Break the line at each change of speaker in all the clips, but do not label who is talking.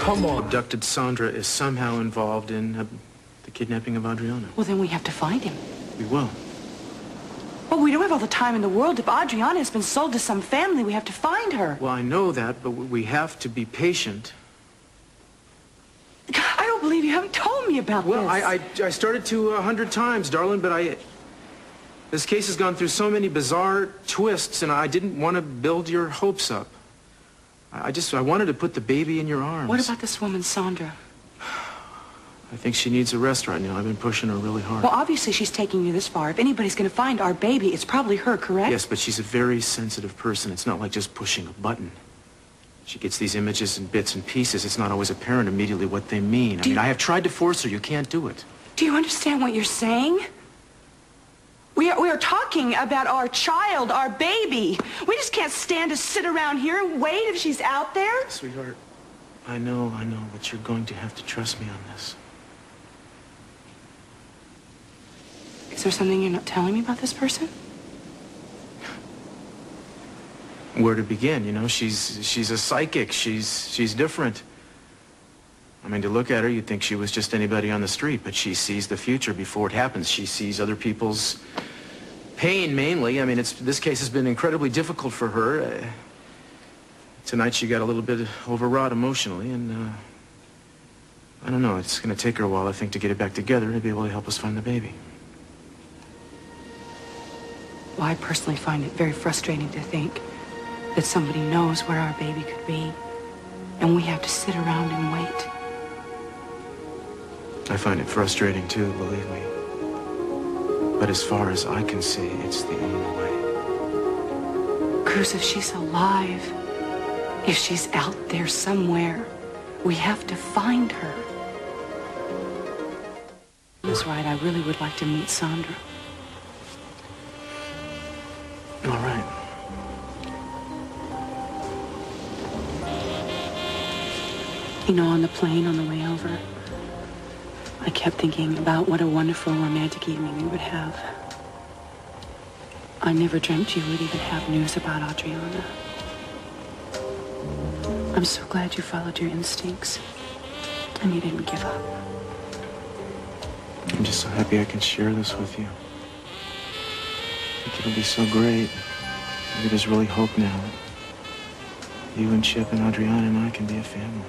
come on. Abducted Sandra is somehow involved in the kidnapping of Adriana.
Well, then we have to find him.
We will.
Well, we don't have all the time in the world. If Adriana has been sold to some family, we have to find her.
Well, I know that, but we have to be patient.
I don't believe you haven't told me about
Well,
this.
I started to 100 times, darling, but this case has gone through so many bizarre twists, and I didn't want to build your hopes up. I wanted to put the baby in your arms.
What about this woman, Sandra?
I think she needs a rest right now. I've been pushing her really hard.
Well, obviously she's taking you this far. If anybody's going to find our baby, it's probably her, correct?
Yes, but she's a very sensitive person. It's not like just pushing a button. She gets these images in bits and pieces. It's not always apparent immediately what they mean. I have tried to force her. You can't do it.
Do you understand what you're saying? We are talking about our child, our baby. We just can't stand to sit around here and wait if she's out there.
Sweetheart, I know, but you're going to have to trust me on this.
Is there something you're not telling me about this person?
Where to begin, you know? She's a psychic. She's different. I mean, to look at her, you'd think she was just anybody on the street, but she sees the future before it happens. She sees other people's pain, mainly. I mean, this case has been incredibly difficult for her. Tonight she got a little bit overwrought emotionally, and I don't know. It's going to take her a while, I think, to get it back together and be able to help us find the baby.
Well, I personally find it very frustrating to think that somebody knows where our baby could be, and we have to sit around and wait.
I find it frustrating, too, believe me. But as far as I can see, it's the only way.
Cruz, if she's alive, if she's out there somewhere, we have to find her. That's right, I really would like to meet Sandra.
All right.
You know, on the plane on the way over, I kept thinking about what a wonderful romantic evening we would have. I never dreamt you would even have news about Adriana. I'm so glad you followed your instincts and you didn't give up.
I'm just so happy I can share this with you. I think it'll be so great. Maybe there's really hope now that you and Chip and Adriana and I can be a family.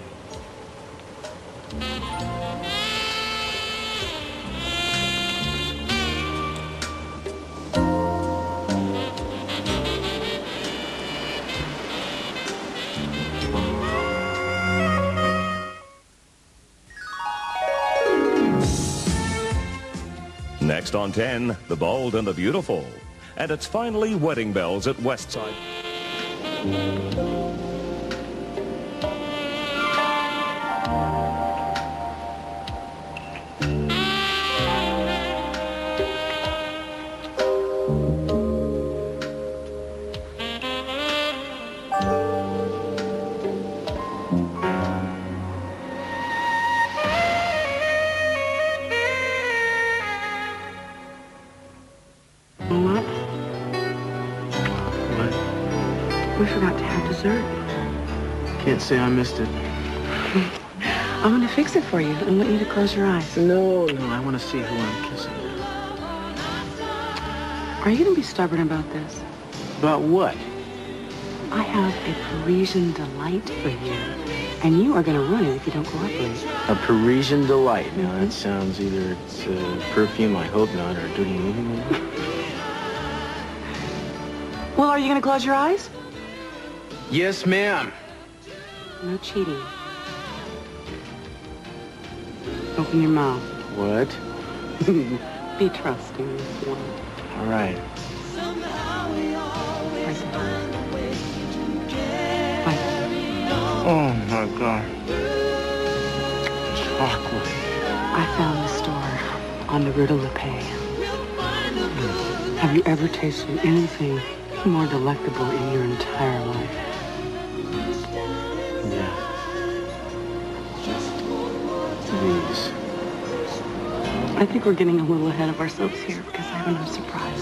Next on 10, The Bold and the Beautiful. And it's finally wedding bells at Westside.
We forgot to have dessert.
Can't say I missed it.
I'm going to fix it for you. I want you to close your eyes.
No, I want to see who I'm kissing.
Are you going to be stubborn about this?
About what?
I have a Parisian delight for you, and you are going to ruin it if you don't cooperate.
A Parisian delight. Now, that sounds either it's perfume, I hope not, or a dirty movie.
Well, are you going to close your eyes?
Yes, ma'am.
No cheating. Open your mouth.
What?
Be trusting.
All right. Oh, my God. Chocolate.
I found this store on the Rue de la Paix. Have you ever tasted anything more delectable in your entire life?
Yeah. Please.
I think we're getting a little ahead of ourselves here because I have another surprise.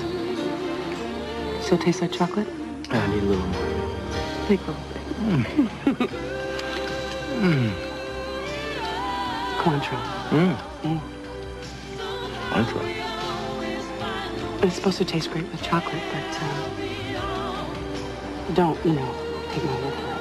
Still taste like chocolate?
I need a little more.
Take a little bit. Cointreau.
Cointreau.
It's supposed to taste great with chocolate, but don't, take my word for it.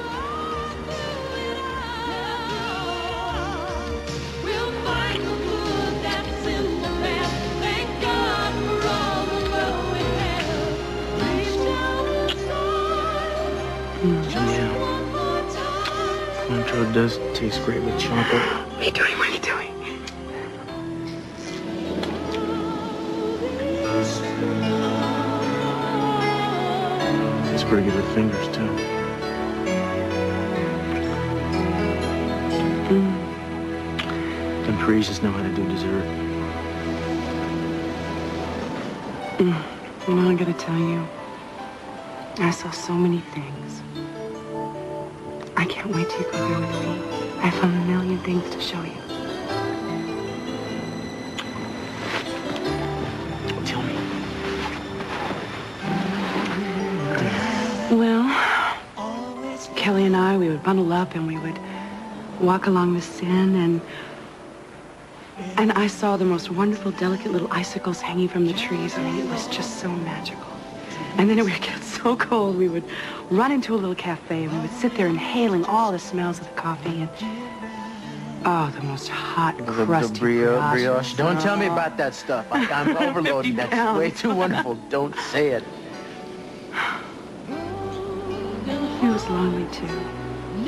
Yeah. Cointreau does taste great with chocolate.
What are you doing? What are you doing?
It's pretty good with fingers, too. Them Parisians know how to do dessert.
Well, I gotta tell you, I saw so many things. I can't wait till you go there with me. I have a million things to show you.
Tell me.
Well, Kelly and I, we would bundle up and we would walk along the Seine, and I saw the most wonderful, delicate little icicles hanging from the trees. I mean, it was just so magical. And then it would get so cold, we would run into a little cafe and we would sit there inhaling all the smells of the coffee and, oh, the most hot, crusty
the brioche. Don't tell me about that stuff. I'm overloading. That's way too wonderful. Don't say it.
It was lonely, too.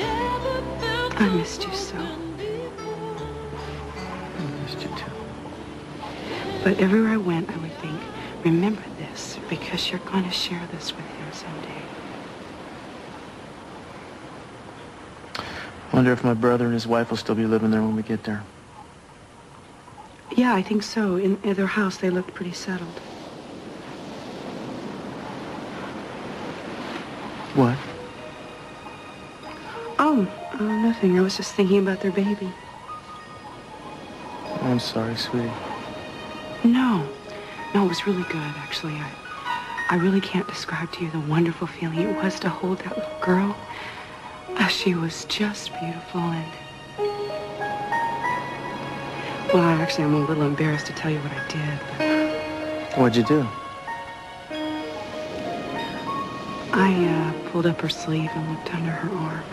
I missed you so.
I missed you, too.
But everywhere I went, I would think, remember this, because you're going to share this with him someday.
Wonder if my brother and his wife will still be living there when we get there.
Yeah, I think so. In their house, they looked pretty settled.
What?
Oh, nothing. I was just thinking about their baby.
I'm sorry, sweetie.
No, it was really good, actually. I really can't describe to you the wonderful feeling it was to hold that little girl. She was just beautiful and... Well, actually, I'm a little embarrassed to tell you what I did, but...
What'd you do?
I pulled up her sleeve and looked under her arm.